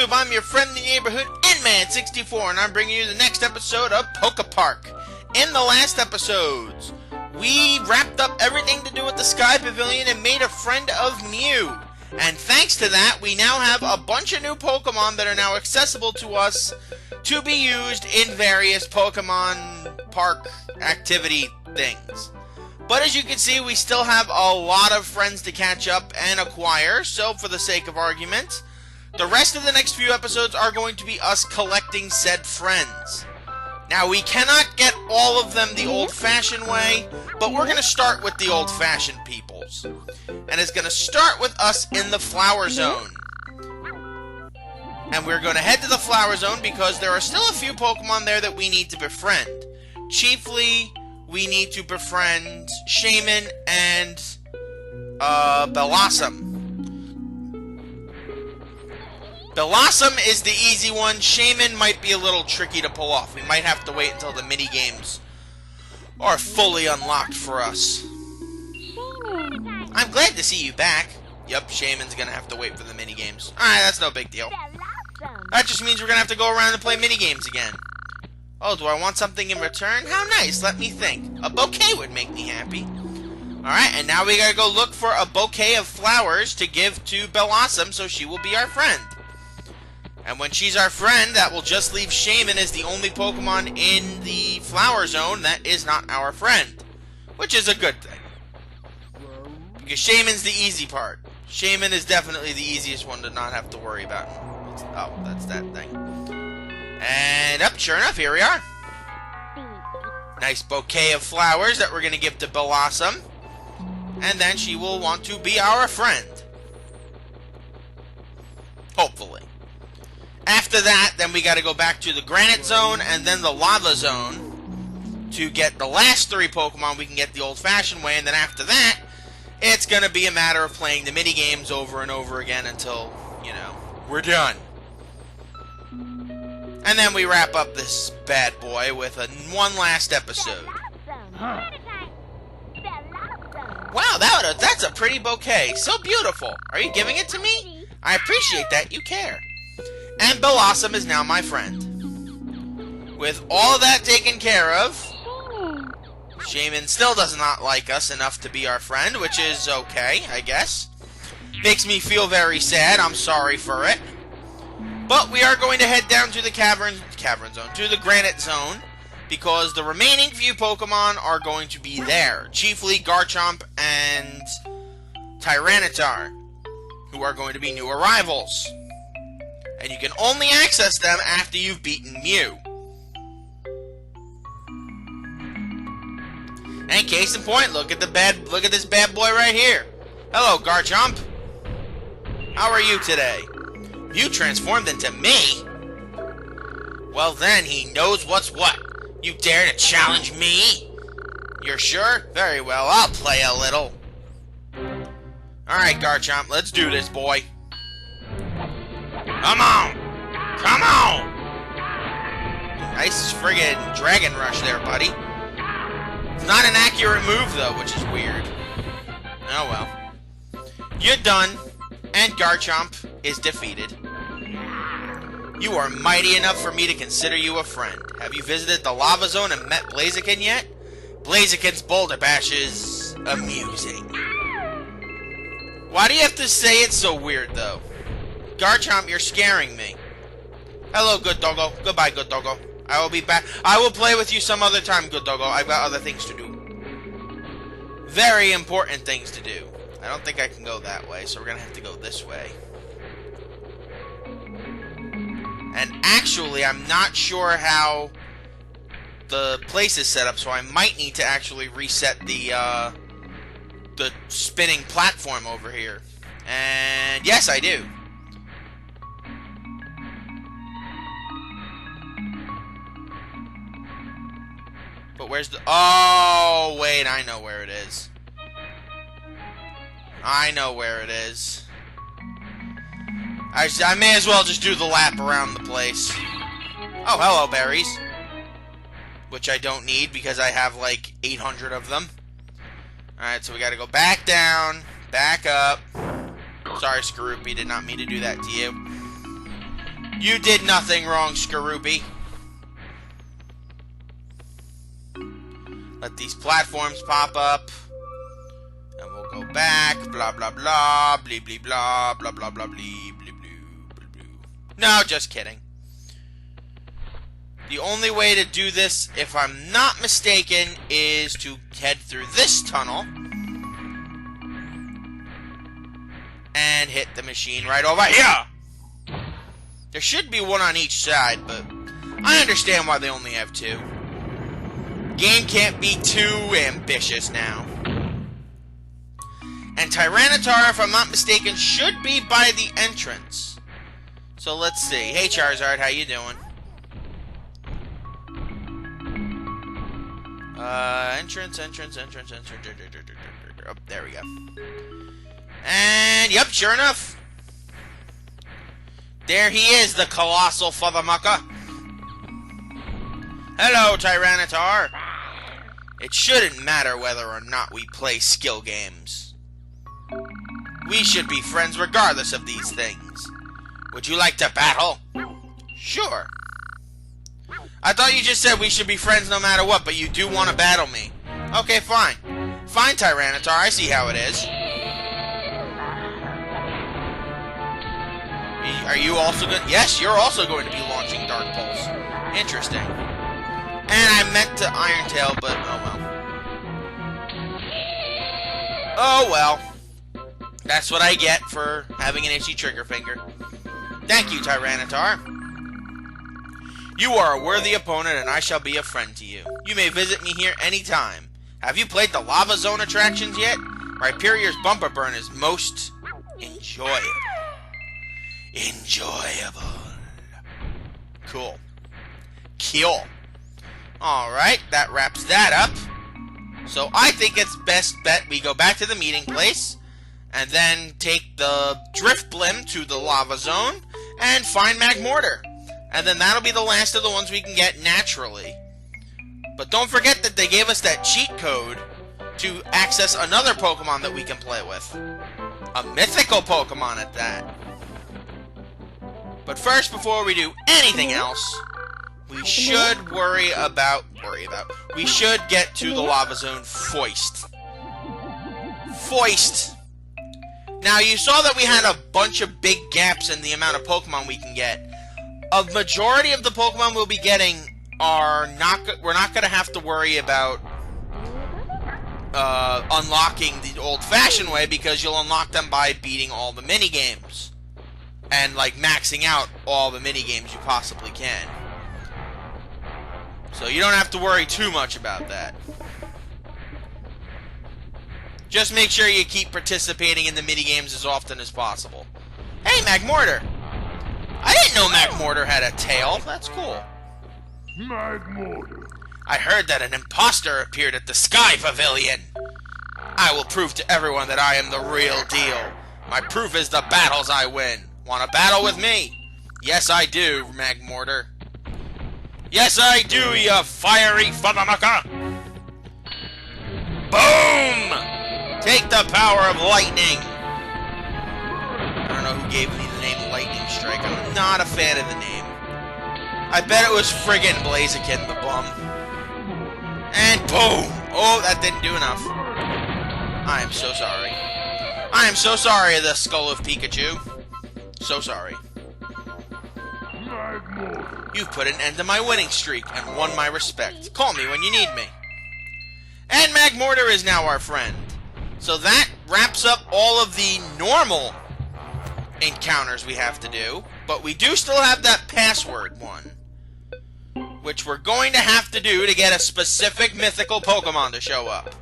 YouTube? I'm your friendly neighborhood Inman64, and I'm bringing you the next episode of Poké Park. In the last episodes, we wrapped up everything to do with the Sky Pavilion and made a friend of Mew. And thanks to that, we now have a bunch of new Pokemon that are now accessible to us to be used in various Pokemon Park activity things. But as you can see, we still have a lot of friends to catch up and acquire, so for the sake of argument, the rest of the next few episodes are going to be us collecting said friends. Now, we cannot get all of them the old-fashioned way, but we're going to start with the old-fashioned peoples. And it's going to start with us in the Flower Zone. And we're going to head to the Flower Zone because there are still a few Pokemon there that we need to befriend. Chiefly, we need to befriend Shaman and Blossom. Blossom is the easy one. Shaman might be a little tricky to pull off. We might have to wait until the mini-games are fully unlocked for us. I'm glad to see you back. Yup, Shaman's gonna have to wait for the mini-games. Alright, that's no big deal. That just means we're gonna have to go around and play mini-games again. Oh, do I want something in return? How nice, let me think. A bouquet would make me happy. Alright, and now we gotta go look for a bouquet of flowers to give to Blossom so she will be our friend. And when she's our friend, that will just leave Shaman as the only Pokemon in the Flower Zone that is not our friend. Which is a good thing. Because Shaman's the easy part. Shaman is definitely the easiest one to not have to worry about. Oh, that's that thing. And sure enough, here we are. Nice bouquet of flowers that we're going to give to Blossom. And then she will want to be our friend. Hopefully. After that, then we got to go back to the Granite Zone and then the Lava Zone to get the last 3 Pokemon we can get the old-fashioned way. And then after that, it's going to be a matter of playing the mini-games over and over again until, you know, we're done. And then we wrap up this bad boy with one last episode. Wow, that's a pretty bouquet. So beautiful. Are you giving it to me? I appreciate that you care. And Blossom is now my friend. With all of that taken care of, Shaman still does not like us enough to be our friend, which is okay, I guess. Makes me feel very sad. I'm sorry for it. But we are going to head down to the Cavern Zone, to the Granite Zone, because the remaining few Pokemon are going to be there. Chiefly Chomp and Tyranitar, who are going to be new arrivals. And you can only access them after you've beaten Mew. And case in point, look at this bad boy right here. Hello, Chomp. How are you today? You transformed into me? Well then, he knows what's what. You dare to challenge me? You're sure? Very well, I'll play a little. Alright, Chomp, let's do this, boy. Come on! Come on! Nice friggin' Dragon Rush there, buddy. It's not an accurate move, though, which is weird. Oh well. You're done, and Chomp is defeated. You are mighty enough for me to consider you a friend. Have you visited the Lava Zone and met Blaziken yet? Blaziken's Boulder Bash is amusing. Why do you have to say it so weird, though? Chomp, you're scaring me. Hello, good doggo. Goodbye, good doggo. I will be back. I will play with you some other time, good doggo. I've got other things to do. Very important things to do. I don't think I can go that way, so we're going to have to go this way. And actually, I'm not sure how the place is set up, so I might need to actually reset the spinning platform over here. And yes, I do. But where's the... Oh, wait, I know where it is. I know where it is. I may as well just do the lap around the place. Oh, hello, berries. Which I don't need because I have like 800 of them. Alright, so we gotta go back down, back up. Sorry, Skorupi, did not mean to do that to you. You did nothing wrong, Skorupi. Let these platforms pop up. And we'll go back. Blah, blah, blah. Blee, blee, blah. Blah, blah, blah, blee, blee, blue, blue, blue. No, just kidding. The only way to do this, if I'm not mistaken, is to head through this tunnel. And hit the machine right over here. There should be one on each side, but I understand why they only have two. Game can't be too ambitious now. And Tyranitar, if I'm not mistaken, should be by the entrance. So let's see. Hey Charizard, how you doing? Entrance. Oh, there we go. And, yep, sure enough. There he is, the colossal fathermucker. Hello, Tyranitar. It shouldn't matter whether or not we play skill games. We should be friends regardless of these things. Would you like to battle? Sure. I thought you just said we should be friends no matter what, but you do want to battle me. Okay, fine. Fine, Tyranitar, I see how it is. Are you also going? Yes, you're also going to be launching Dark Pulse. Interesting. And I meant to Iron Tail, but oh well. Oh well. That's what I get for having an itchy trigger finger. Thank you, Tyranitar. You are a worthy opponent, and I shall be a friend to you. You may visit me here anytime. Have you played the Lava Zone attractions yet? Rhyperior's Bumper Burn is most enjoyable. Cool. Cool. Alright, that wraps that up. So I think it's best bet we go back to the meeting place, and then take the Drift Blim to the Lava Zone, and find Magmortar. And then that'll be the last of the ones we can get naturally. But don't forget that they gave us that cheat code to access another Pokemon that we can play with. A mythical Pokemon at that. But first, before we do anything else, we should we should get to the Lava Zone Foist. Now, you saw that we had a bunch of big gaps in the amount of Pokemon we can get. A majority of the Pokemon we'll be getting are we're not going to have to worry about unlocking the old-fashioned way, because you'll unlock them by beating all the mini-games. And, like, maxing out all the mini-games you possibly can. So you don't have to worry too much about that. Just make sure you keep participating in the mini-games as often as possible. Hey, Magmortar! I didn't know Magmortar had a tail. That's cool. Magmortar. I heard that an imposter appeared at the Sky Pavilion. I will prove to everyone that I am the real deal. My proof is the battles I win. Want to battle with me? Yes, I do, Magmortar. Yes, I do, you fiery fathermucker! Boom! Take the power of lightning! I don't know who gave me the name Lightning Strike. I'm not a fan of the name. I bet it was friggin' Blaziken, the bum. And boom! Oh, that didn't do enough. I am so sorry. I am so sorry, the Skull of Pikachu. So sorry. You've put an end to my winning streak and won my respect. Call me when you need me. And Magmortar is now our friend. So that wraps up all of the normal encounters we have to do. But we do still have that password one, which we're going to have to do to get a specific mythical Pokemon to show up.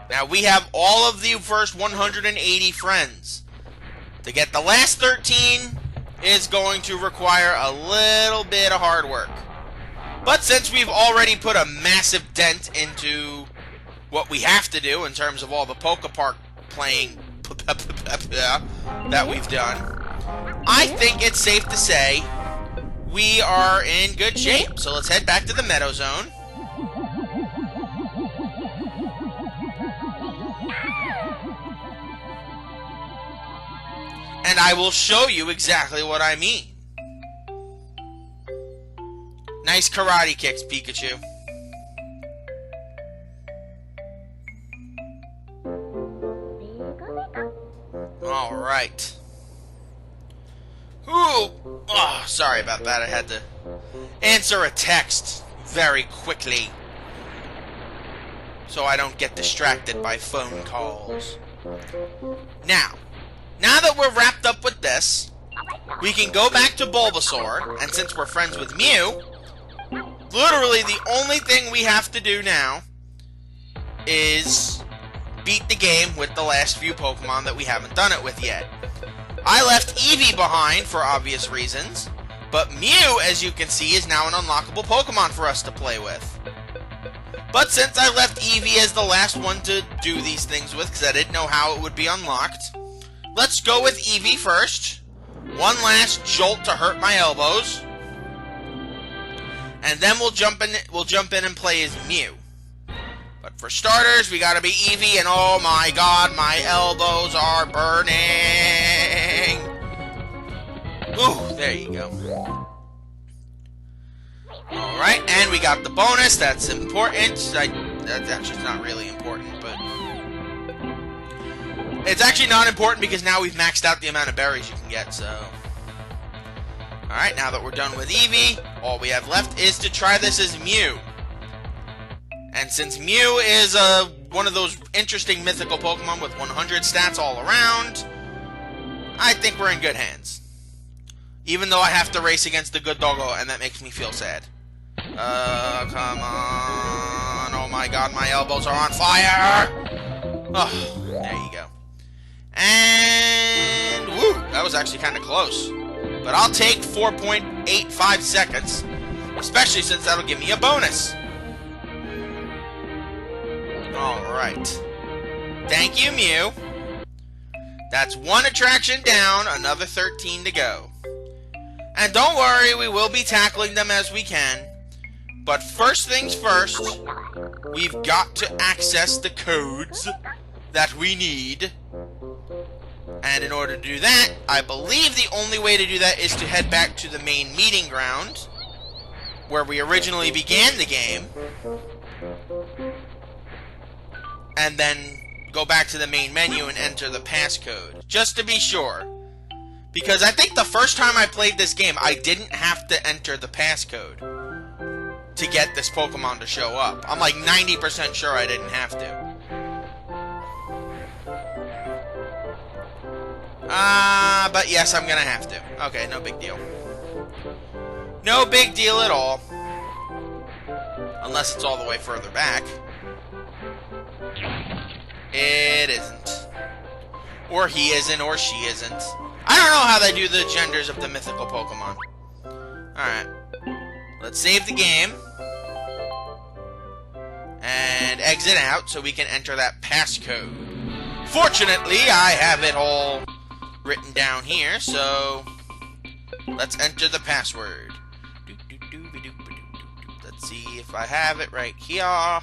Now, we have all of the first 180 friends. To get the last 13 is going to require a little bit of hard work. But since we've already put a massive dent into what we have to do in terms of all the Poké Park playing that we've done, I think it's safe to say we are in good shape. So let's head back to the Meadow Zone. And I will show you exactly what I mean. Nice karate kicks, Pikachu. Alright. Ooh! Oh, sorry about that. I had to answer a text very quickly, so I don't get distracted by phone calls. Now that we're wrapped up with this, we can go back to Bulbasaur, and since we're friends with Mew, literally the only thing we have to do now is beat the game with the last few Pokemon that we haven't done it with yet. I left Eevee behind for obvious reasons, but Mew, as you can see, is now an unlockable Pokemon for us to play with. But since I left Eevee as the last one to do these things with, because I didn't know how it would be unlocked, let's go with Eevee first. One last jolt to hurt my elbows, and then we'll jump in and play as Mew. But for starters, we gotta be Eevee, and oh my god, my elbows are burning! Ooh, there you go. Alright, and we got the bonus, that's important. That's actually not really important, but... It's actually not important because now we've maxed out the amount of berries you can get, so... Alright, now that we're done with Eevee, all we have left is to try this as Mew. And since Mew is one of those interesting mythical Pokemon with 100 stats all around, I think we're in good hands. Even though I have to race against the good doggo, and that makes me feel sad. Come on. Oh my god, my elbows are on fire! Oh, there you go. And, woo, that was actually kind of close. But I'll take 4.85 seconds, especially since that'll give me a bonus. Alright. Thank you, Mew. That's one attraction down, another 13 to go. And don't worry, we will be tackling them as we can. But first things first, we've got to access the codes that we need. And in order to do that, I believe the only way to do that is to head back to the main meeting ground, where we originally began the game. And then go back to the main menu and enter the passcode, just to be sure. Because I think the first time I played this game, I didn't have to enter the passcode to get this Pokemon to show up. I'm like 90% sure I didn't have to. But yes, I'm gonna have to. Okay, no big deal. No big deal at all. Unless it's all the way further back. It isn't. Or he isn't, or she isn't. I don't know how they do the genders of the mythical Pokemon. Alright. Let's save the game. And exit out so we can enter that passcode. Fortunately, I have it all written down here, so let's enter the password. Let's see if I have it right here.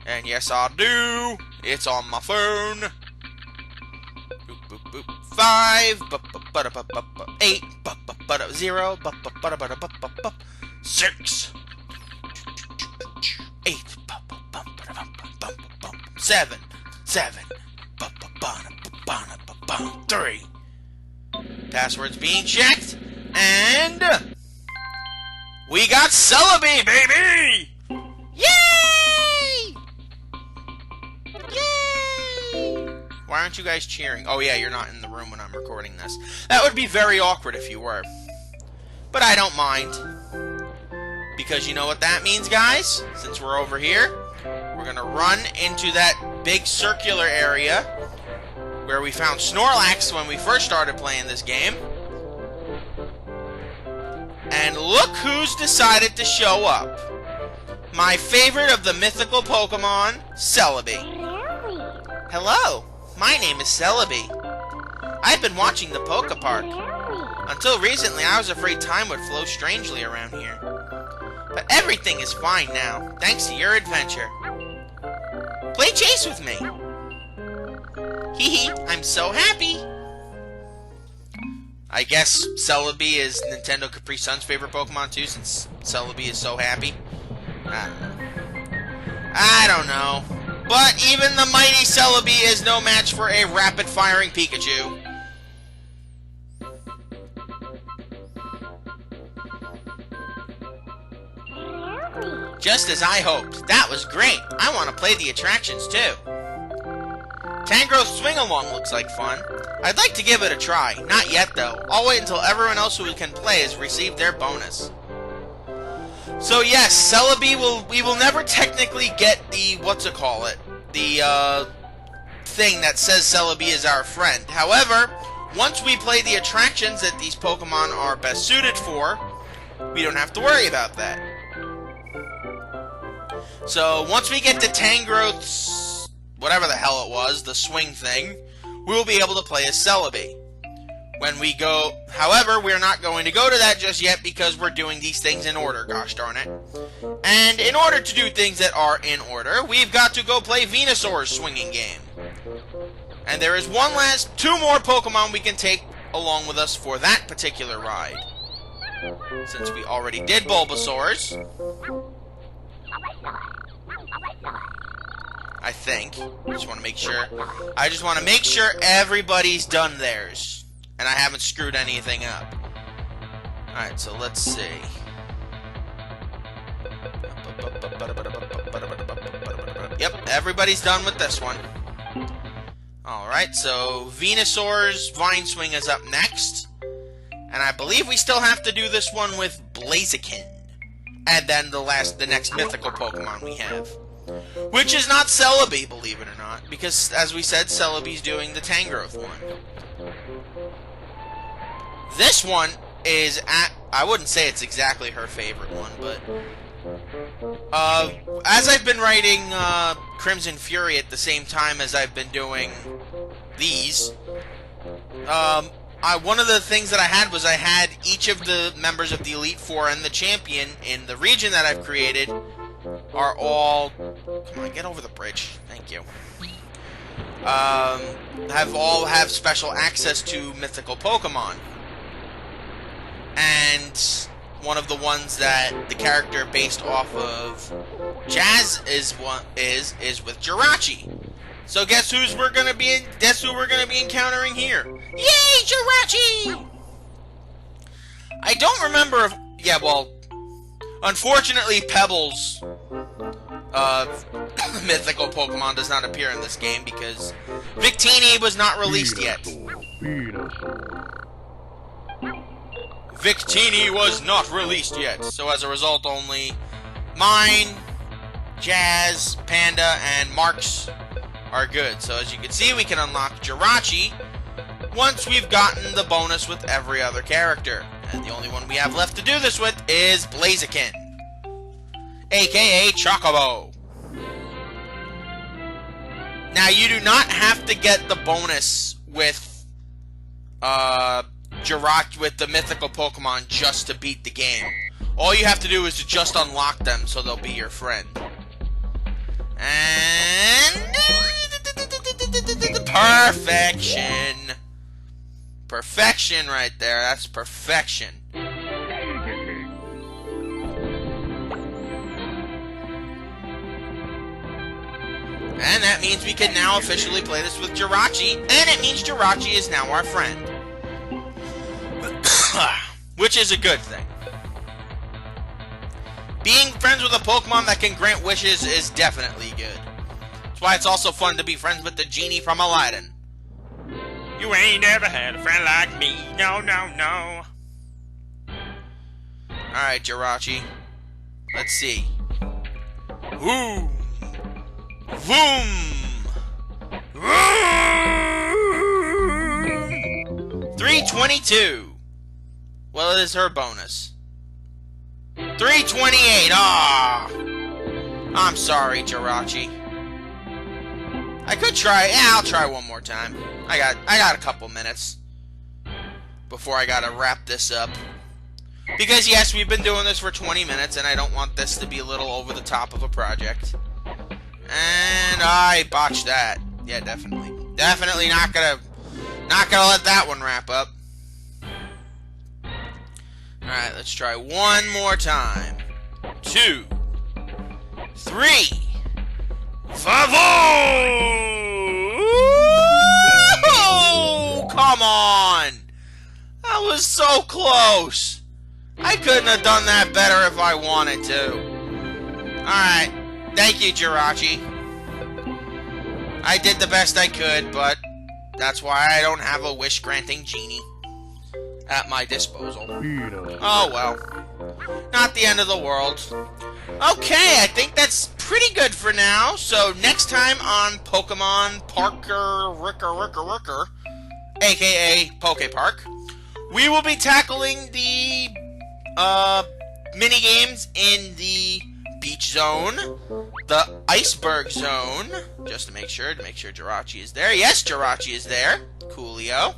And yes, I do. It's on my phone. 5 8 0 6 8 7 3. Password's being checked, and we got Celebi, baby! Yay! Yay! Why aren't you guys cheering? Oh yeah, you're not in the room when I'm recording this. That would be very awkward if you were. But I don't mind. Because you know what that means, guys? Since we're over here, we're gonna run into that big circular area where we found Snorlax when we first started playing this game. And look who's decided to show up. My favorite of the mythical Pokemon, Celebi. Hello, my name is Celebi. I've been watching the Poké Park. Until recently, I was afraid time would flow strangely around here. But everything is fine now, thanks to your adventure. Play chase with me. Hee hee, I'm so happy. I guess Celebi is Nintendo Capri Sun's favorite Pokemon too, since Celebi is so happy. I don't know. But even the mighty Celebi is no match for a rapid-firing Pikachu. Just as I hoped. That was great. I want to play the attractions too. Tangrowth's swing-along looks like fun. I'd like to give it a try. Not yet, though. I'll wait until everyone else who can play has received their bonus. So yes, Celebi we will never technically get the, the thing that says Celebi is our friend. However, once we play the attractions that these Pokemon are best suited for, we don't have to worry about that. So once we get to Tangrowth's, whatever the hell it was, the swing thing, we will be able to play as Celebi. When we go, however, we're not going to go to that just yet because we're doing these things in order, gosh darn it. And in order to do things that are in order, we've got to go play Venusaur's swinging game. And there is two more Pokemon we can take along with us for that particular ride. Since we already did Bulbasaur's. I think. I just want to make sure everybody's done theirs. And I haven't screwed anything up. Alright, so let's see. Yep, everybody's done with this one. Alright, so Venusaur's Vine Swing is up next. And I believe we still have to do this one with Blaziken. And then the next mythical Pokemon we have. Which is not Celebi, believe it or not. Because, as we said, Celebi's doing the Tangrowth one. This one is I wouldn't say it's exactly her favorite one, but as I've been writing Crimson Fury at the same time as I've been doing these, one of the things that I had each of the members of the Elite Four and the champion in the region that I've created are all, come on, get over the bridge, thank you, have special access to mythical Pokemon. And one of the ones that the character based off of Jazz is with Jirachi. So guess who we're gonna be encountering here? Yay, Jirachi! I don't remember if unfortunately Pebble's mythical Pokemon does not appear in this game because Victini was not released yet. Victini was not released yet, so as a result only mine, Jazz, Panda, and Mark's are good. So as you can see, we can unlock Jirachi once we've gotten the bonus with every other character. And the only one we have left to do this with is Blaziken, aka Chocobo. Now you do not have to get the bonus with Jirachi with the mythical Pokemon just to beat the game. All you have to do is to just unlock them so they'll be your friend. And perfection. Perfection right there. That's perfection. And that means we can now officially play this with Jirachi, and it means Jirachi is now our friend. Which is a good thing. Being friends with a Pokemon that can grant wishes is definitely good. That's why it's also fun to be friends with the genie from Aladdin. You ain't ever had a friend like me, no, no, no. Alright, Jirachi. Let's see. Woo! Vroom! 322. Well, it is her bonus. 328. Ah, I'm sorry, Jirachi. I could try. Yeah, I'll try one more time. I got a couple minutes before I gotta wrap this up. Because yes, we've been doing this for 20 minutes, and I don't want this to be a little over the top of a project. And I botched that. Yeah, definitely. Definitely not gonna let that one wrap up. Alright, let's try one more time. 2, 3, 5. Oh, come on! That was so close! I couldn't have done that better if I wanted to. Alright, thank you, Jirachi. I did the best I could, but that's why I don't have a wish-granting genie at my disposal. Oh well. Not the end of the world. Okay, I think that's pretty good for now. So next time on Pokemon Parker Ricker, aka Poké Park, we will be tackling the mini games in the beach zone, the iceberg zone, just to make sure Jirachi is there. Yes, Jirachi is there. Coolio.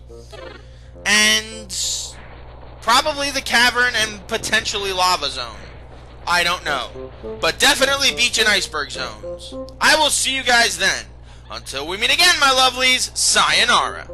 And probably the cavern and potentially lava zone. I don't know. But definitely beach and iceberg zones. I will see you guys then. Until we meet again, my lovelies, sayonara.